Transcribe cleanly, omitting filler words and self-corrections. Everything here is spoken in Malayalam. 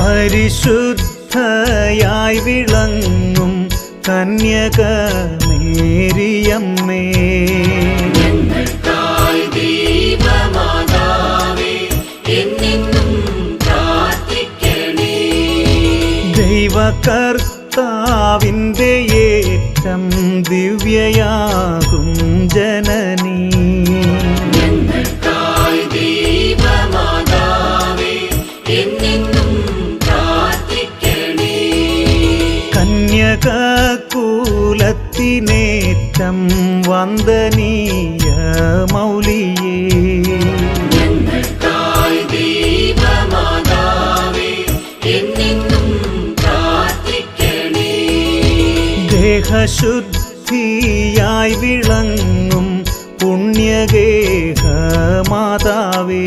പരിശുദ്ധയായി വിളങ്ങും കന്യക മേരിയമ്മേ, ഞങ്ങൾക്കായി ദൈവമാതാവേ എന്നെന്നും പ്രാർത്ഥിക്കണേ. ദൈവകർത്താവിൻ്റെ ഏറ്റം ദിവ്യയാകും ജനനീ, ഞങ്ങൾക്കായി ദൈവമാതാവേ എന്നെന്നും പ്രാർത്ഥിക്കണേ. കന്യകകുലത്തിനേറ്റം വന്ദനീയ മൗലിയേ, ഞങ്ങൾക്കായി ദൈവമാതാവേ എന്നെന്നും പ്രാർത്ഥിക്കണേ. ദേഹശുദ്ധിയായി വിളങ്ങും പുണ്യഗേഹ മാതാവേ,